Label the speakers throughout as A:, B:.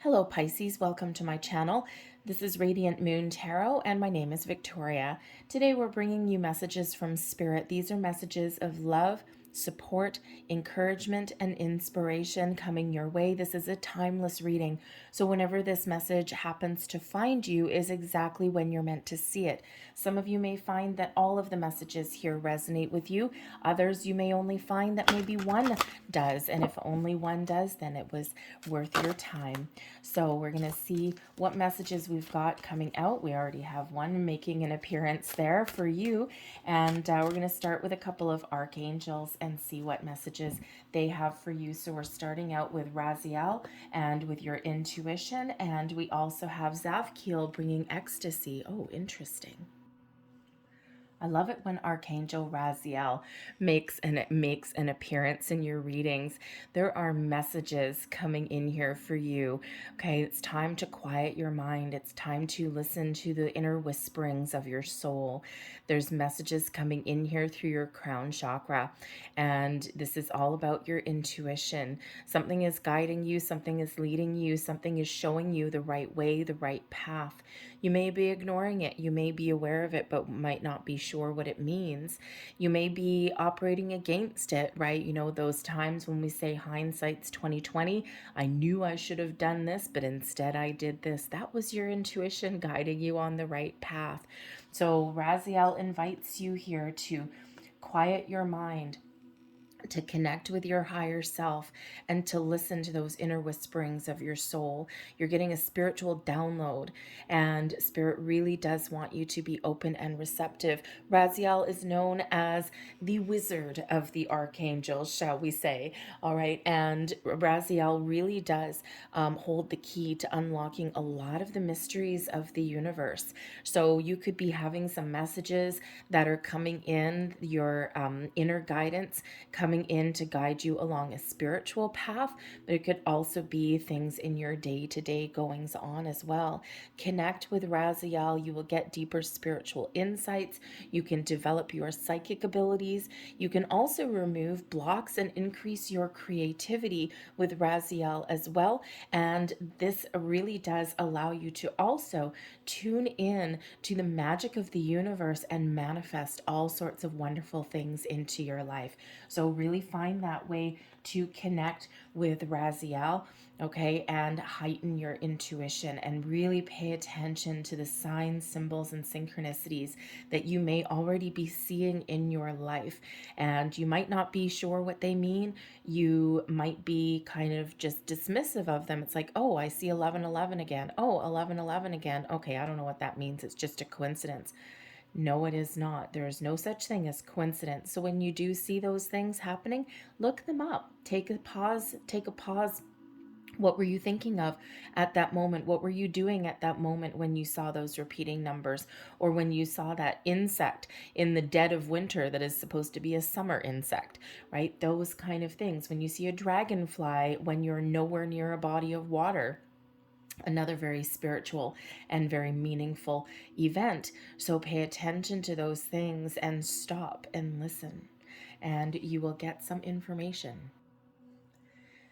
A: Hello Pisces, welcome to my channel. This is Radiant Moon Tarot and my name is Victoria. Today we're bringing you messages from Spirit. These are messages of love, support, encouragement, and inspiration coming your way. This is a timeless reading, so whenever this message happens to find you is exactly when you're meant to see it. Some of you may find that all of the messages here resonate with you. Others you may only find that maybe one does, and if only one does, then it was worth your time. So we're going to see what messages we've got coming out. We already have one making an appearance there for you, and we're going to start with a couple of archangels and see what messages they have for you. So we're starting out with Raziel and with your intuition, and we also have Zaphkiel bringing ecstasy. Oh, interesting. I love it when Archangel Raziel makes an appearance in your readings. There are messages coming in here for you. Okay, it's time to quiet your mind. It's time to listen to the inner whisperings of your soul. There's messages coming in here through your crown chakra, and this is all about your intuition. Something is guiding you, something is leading you, something is showing you the right way, the right path. You may be ignoring it, you may be aware of it, but might not be sure what it means. You may be operating against it, right? You know, those times when we say hindsight's 2020, I knew I should have done this, but instead I did this. That was your intuition guiding you on the right path. So Raziel invites you here to quiet your mind, to connect with your higher self, and to listen to those inner whisperings of your soul. You're getting a spiritual download, and Spirit really does want you to be open and receptive. Raziel is known as the wizard of the archangels, shall we say. All right, and Raziel really does hold the key to unlocking a lot of the mysteries of the universe. So you could be having some messages that are coming in, your inner guidance coming in to guide you along a spiritual path, but it could also be things in your day-to-day goings on as well. Connect with Raziel. You will get deeper spiritual insights. You can develop your psychic abilities. You can also remove blocks and increase your creativity with Raziel as well. And this really does allow you to also tune in to the magic of the universe and manifest all sorts of wonderful things into your life. So really find that way to connect with Raziel, okay, and heighten your intuition and really pay attention to the signs, symbols, and synchronicities that you may already be seeing in your life. And you might not be sure what they mean. You might be kind of just dismissive of them. It's like, oh, I see 1111 again. Oh, 1111 again. Okay, I don't know what that means. It's just a coincidence. No, it is not. There is no such thing as coincidence. So when you do see those things happening, look them up. Take a pause. Take a pause. What were you thinking of at that moment? What were you doing at that moment when you saw those repeating numbers, or when you saw that insect in the dead of winter that is supposed to be a summer insect, right? Those kind of things. When you see a dragonfly when you're nowhere near a body of water, another very spiritual and very meaningful event. So pay attention to those things and stop and listen, and you will get some information.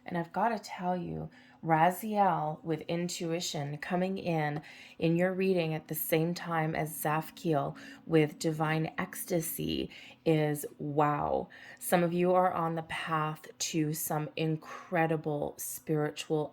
A: And I've got to tell you, Raziel with intuition coming in your reading at the same time as Zaphkiel with divine ecstasy is wow. Some of you are on the path to some incredible spiritual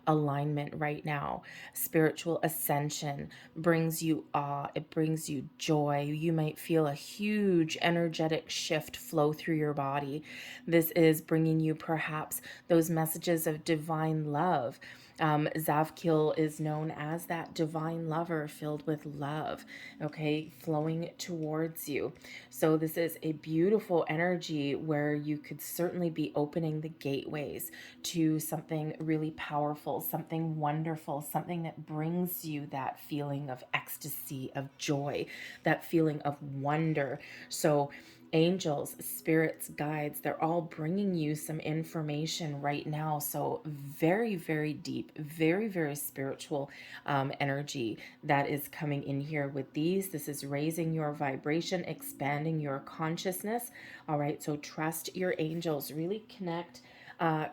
A: alignment right now. Spiritual ascension brings you awe. It brings you joy. You might feel a huge energetic shift flow through your body. This is bringing you perhaps those messages of divine love. Zaphkiel is known as that divine lover filled with love, okay, flowing towards you. So this is a beautiful energy where you could certainly be opening the gateways to something really powerful, something wonderful, something that brings you that feeling of ecstasy, of joy, that feeling of wonder. So angels, spirits, guides, they're all bringing you some information right now. So very, very deep, very, very spiritual energy that is coming in here with these. This is raising your vibration, expanding your consciousness. All right, so trust your angels. Really connect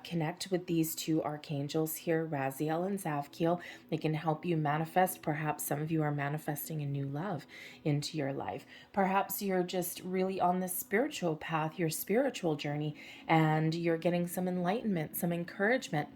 A: connect with these two archangels here, Raziel and Zavkiel. They can help you manifest. Perhaps some of you are manifesting a new love into your life. Perhaps you're just really on the spiritual path, your spiritual journey, and you're getting some enlightenment, some encouragement.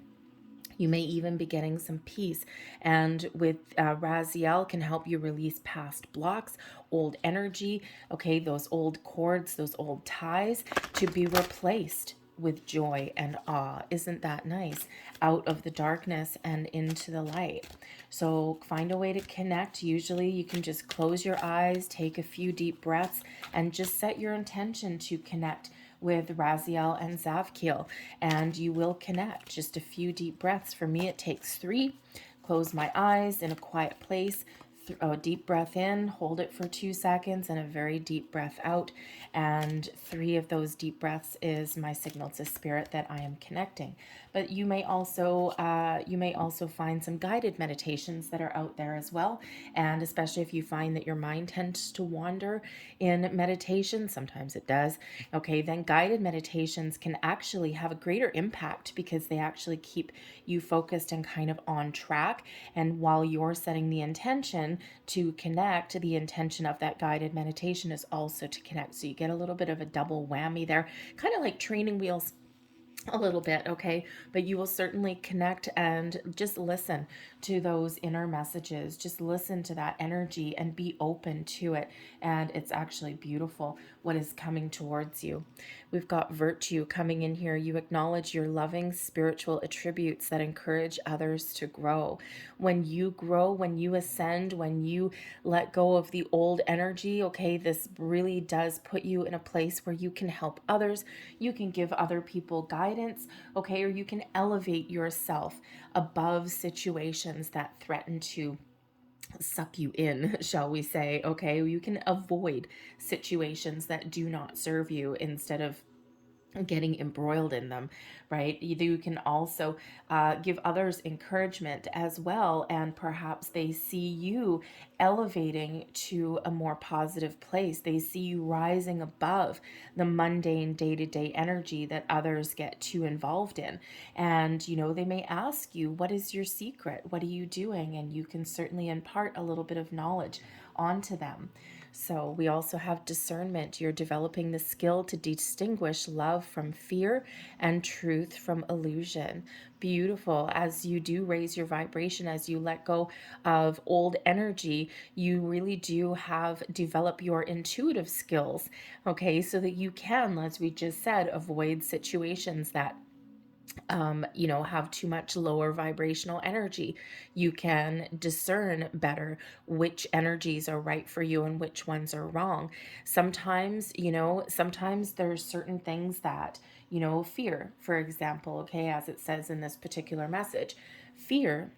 A: You may even be getting some peace. And with Raziel can help you release past blocks, old energy, okay, those old cords, those old ties to be replaced with joy and awe. Isn't that nice? Out of the darkness and into the light. So find a way to connect. Usually you can just close your eyes, take a few deep breaths, and just set your intention to connect with Raziel and Zavkiel, and you will connect. Just a few deep breaths. For me, it takes 3. Close my eyes in a quiet place. A deep breath in, hold it for 2 seconds, and a very deep breath out. And 3 of those deep breaths is my signal to spirit that I am connecting. But you may also find some guided meditations that are out there as well. And especially if you find that your mind tends to wander in meditation, sometimes it does. Okay, then guided meditations can actually have a greater impact because they actually keep you focused and kind of on track. And while you're setting the intention to connect, the intention of that guided meditation is also to connect. So you get a little bit of a double whammy there, kind of like training wheels a little bit, okay? But you will certainly connect and just listen to those inner messages. Just listen to that energy and be open to it. And it's actually beautiful what is coming towards you. We've got virtue coming in here. You acknowledge your loving spiritual attributes that encourage others to grow. When you grow, when you ascend, when you let go of the old energy, okay, this really does put you in a place where you can help others. You can give other people guidance, okay, or you can elevate yourself above situations that threaten to suck you in, shall we say, okay? You can avoid situations that do not serve you instead of getting embroiled in them, right? You can also give others encouragement as well, and perhaps they see you elevating to a more positive place. They see you rising above the mundane day-to-day energy that others get too involved in. And, they may ask you, what is your secret? What are you doing? And you can certainly impart a little bit of knowledge onto them. So we also have discernment. You're developing the skill to distinguish love from fear and truth from illusion. Beautiful. As you do raise your vibration, as you let go of old energy, you really do develop your intuitive skills, okay, so that you can, as we just said, avoid situations that have too much lower vibrational energy. You can discern better which energies are right for you and which ones are wrong. Sometimes there's certain things that, fear, for example, okay, as it says in this particular message, fear,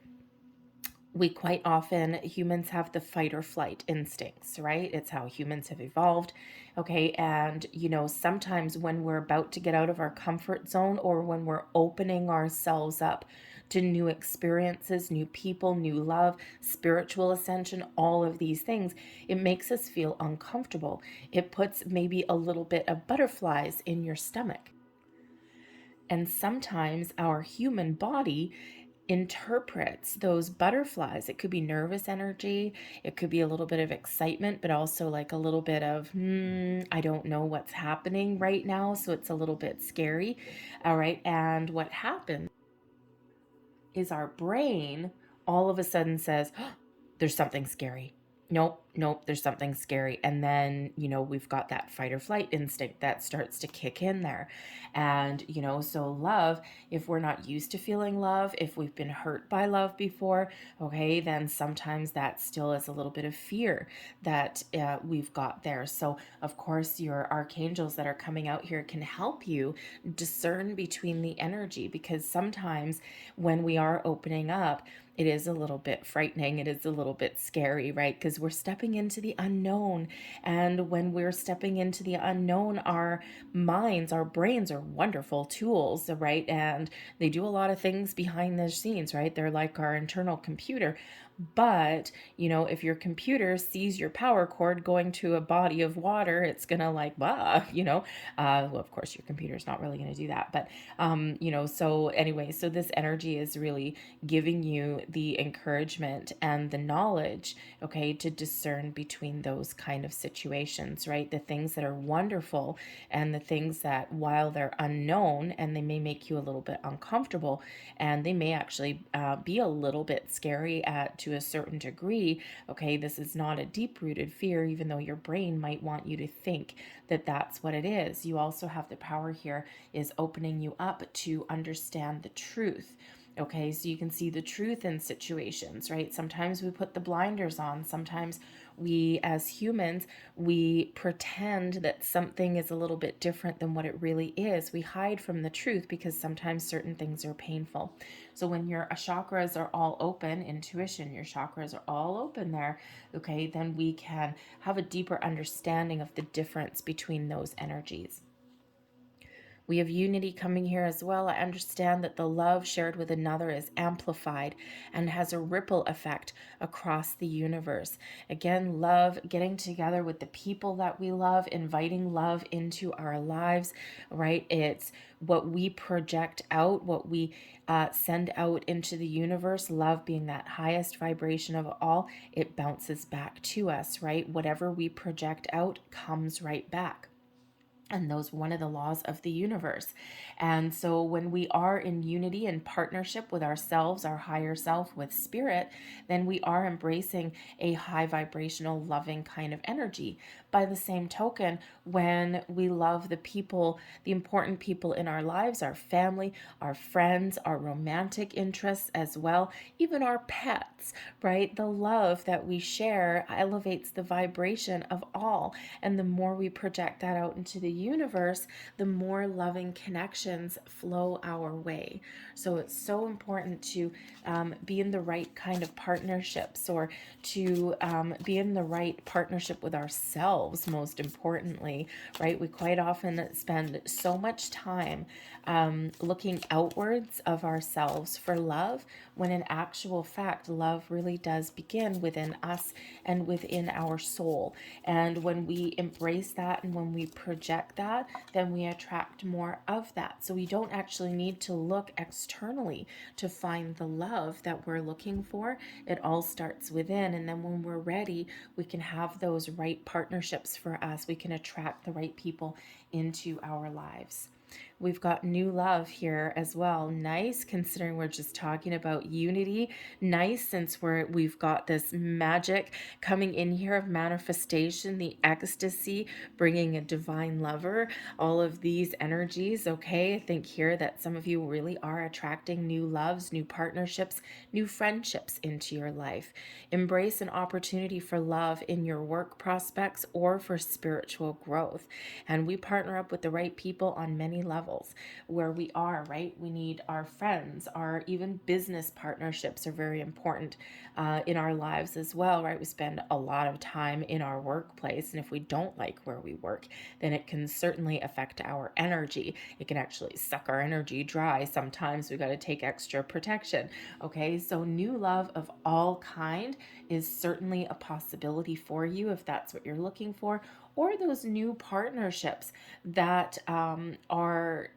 A: we quite often, humans have the fight or flight instincts, right? It's how humans have evolved. Okay. And, sometimes when we're about to get out of our comfort zone or when we're opening ourselves up to new experiences, new people, new love, spiritual ascension, all of these things, it makes us feel uncomfortable. It puts maybe a little bit of butterflies in your stomach. And sometimes our human body interprets those butterflies. It could be nervous energy, it could be a little bit of excitement, but also like a little bit of, I don't know what's happening right now, so it's a little bit scary. All right. And what happens is our brain all of a sudden says, oh, there's something scary. Nope, there's something scary. And then, we've got that fight or flight instinct that starts to kick in there. And, so love, if we're not used to feeling love, if we've been hurt by love before, okay, then sometimes that still is a little bit of fear that we've got there. So, of course, your archangels that are coming out here can help you discern between the energy, because sometimes when we are opening up, it is a little bit frightening. It is a little bit scary, right? Because we're stepping stepping into the unknown. And when we're stepping into the unknown, our minds, our brains are wonderful tools, right? And they do a lot of things behind the scenes, right? They're like our internal computer. But, if your computer sees your power cord going to a body of water, it's going to like, well, of course, your computer's not really going to do that. But, so anyway, so this energy is really giving you the encouragement and the knowledge, okay, to discern between those kind of situations, right? The things that are wonderful and the things that, while they're unknown and they may make you a little bit uncomfortable, and they may actually be a little bit scary to a certain degree, okay, this is not a deep-rooted fear, even though your brain might want you to think that that's what it is. You also have the power here is opening you up to understand the truth. Okay, so you can see the truth in situations, right? Sometimes we put the blinders on. Sometimes we, as humans, we pretend that something is a little bit different than what it really is. We hide from the truth because sometimes certain things are painful. So when your chakras are all open, intuition, your chakras are all open there, okay, then we can have a deeper understanding of the difference between those energies. We have unity coming here as well. I understand that the love shared with another is amplified and has a ripple effect across the universe. Again, love, getting together with the people that we love, inviting love into our lives, right? It's what we project out, what we send out into the universe, love being that highest vibration of all, it bounces back to us, right? Whatever we project out comes right back. And those one of the laws of the universe. And so when we are in unity and partnership with ourselves, our higher self, with spirit, then we are embracing a high vibrational, loving kind of energy. By the same token, when we love the people, the important people in our lives, our family, our friends, our romantic interests as well, even our pets, right? The love that we share elevates the vibration of all. And the more we project that out into the universe, the more loving connections flow our way. So it's so important to be in the right kind of partnerships, or to be in the right partnership with ourselves, most importantly, right? We quite often spend so much time looking outwards of ourselves for love, when in actual fact, love really does begin within us and within our soul. And when we embrace that and when we project that, then we attract more of that. So we don't actually need to look externally to find the love that we're looking for. It all starts within. And then when we're ready, we can have those right partnerships for us. We can attract the right people into our lives. We've got new love here as well. Nice, considering we're just talking about unity. Nice, since we've got this magic coming in here of manifestation, the ecstasy, bringing a divine lover, all of these energies. Okay, I think here that some of you really are attracting new loves, new partnerships, new friendships into your life. Embrace an opportunity for love in your work prospects or for spiritual growth. And we partner up with the right people on many levels where we are, right? We need our friends, our even business partnerships are very important in our lives as well, right? We spend a lot of time in our workplace, and if we don't like where we work, then it can certainly affect our energy. It can actually suck our energy dry. Sometimes we got to take extra protection. Okay, so new love of all kind is certainly a possibility for you if that's what you're looking for, or those new partnerships that are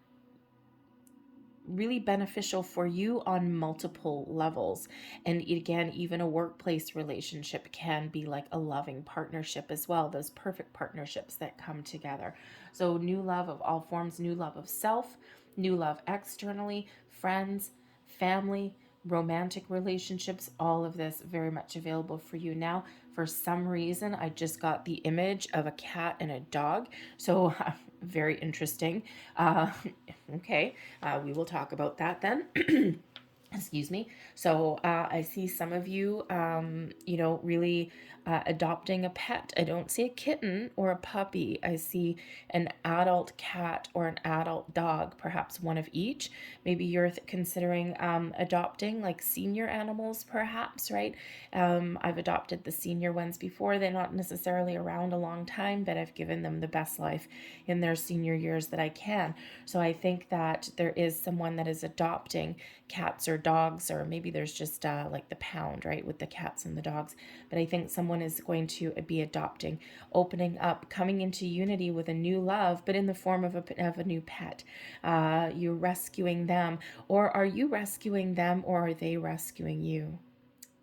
A: really beneficial for you on multiple levels. And again, even a workplace relationship can be like a loving partnership as well, those perfect partnerships that come together. So new love of all forms, new love of self, new love externally, friends, family, romantic relationships, all of this very much available for you now. For some reason, I just got the image of a cat and a dog. So very interesting. Okay, we will talk about that then. Excuse me. So I see some of you, really adopting a pet. I don't see a kitten or a puppy. I see an adult cat or an adult dog, perhaps one of each. Maybe you're considering adopting like senior animals, perhaps, right? I've adopted the senior ones before. They're not necessarily around a long time, but I've given them the best life in their senior years that I can. So I think that there is someone that is adopting cats or dogs, or maybe there's just like the pound, right, with the cats and the dogs. But I think someone is going to be adopting, opening up, coming into unity with a new love, but in the form of a new pet. You're rescuing them, or are you rescuing them, or are they rescuing you?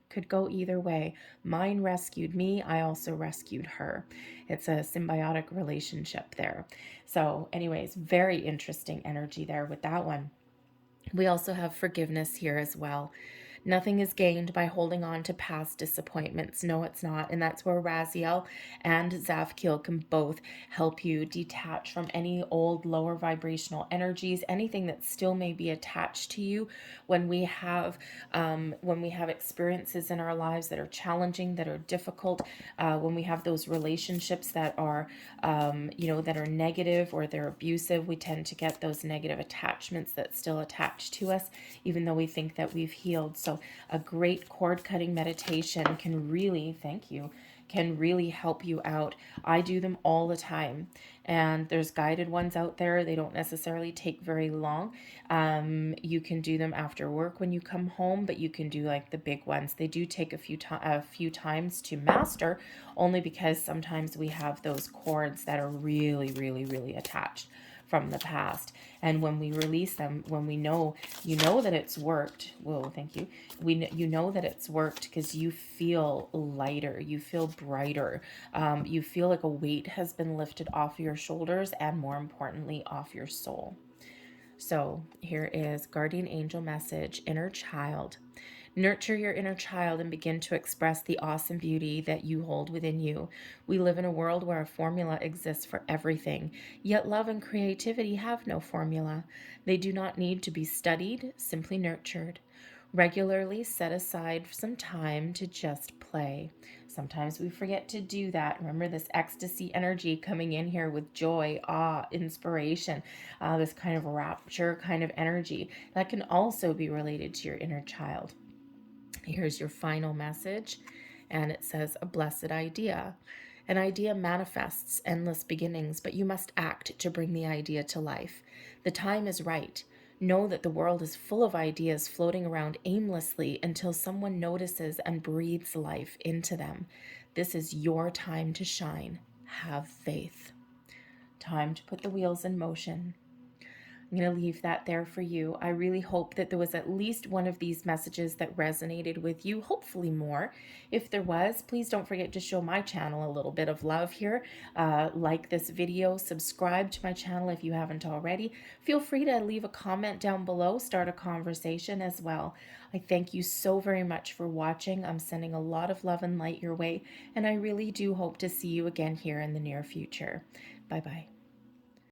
A: Could go either way. Mine rescued me. I also rescued her. It's a symbiotic relationship there. So, anyways, very interesting energy there with that one. We also have forgiveness here as well. Nothing is gained by holding on to past disappointments. No, it's not. And that's where Raziel and Zavkiel can both help you detach from any old lower vibrational energies, anything that still may be attached to you when we have experiences in our lives that are challenging, that are difficult, when we have those relationships that are, that are negative or they're abusive. We tend to get those negative attachments that still attach to us, even though we think that we've healed. So a great cord cutting meditation can really, thank you, can really help you out. I do them all the time, and there's guided ones out there. They don't necessarily take very long. You can do them after work when you come home, but you can do like the big ones. They do take a few times to master, only because sometimes we have those cords that are really, really, really attached from the past. And when we release them, when we know, that it's worked, well, thank you. You know that it's worked because you feel lighter, you feel brighter, you feel like a weight has been lifted off your shoulders, and more importantly, off your soul. So here is guardian angel message, inner child. Nurture your inner child and begin to express the awesome beauty that you hold within you. We live in a world where a formula exists for everything, yet love and creativity have no formula. They do not need to be studied, simply nurtured. Regularly set aside some time to just play. Sometimes we forget to do that. Remember this ecstasy energy coming in here with joy, awe, inspiration, this kind of rapture kind of energy that can also be related to your inner child. Here's your final message, and it says, a blessed idea. An idea manifests endless beginnings, but you must act to bring the idea to life. The time is right. Know that the world is full of ideas floating around aimlessly until someone notices and breathes life into them. This is your time to shine. Have faith. Time to put the wheels in motion. I'm going to leave that there for you. I really hope that there was at least one of these messages that resonated with you, hopefully more. If there was, please don't forget to show my channel a little bit of love here. Like this video, subscribe to my channel if you haven't already. Feel free to leave a comment down below, start a conversation as well. I thank you so very much for watching. I'm sending a lot of love and light your way, and I really do hope to see you again here in the near future. Bye-bye.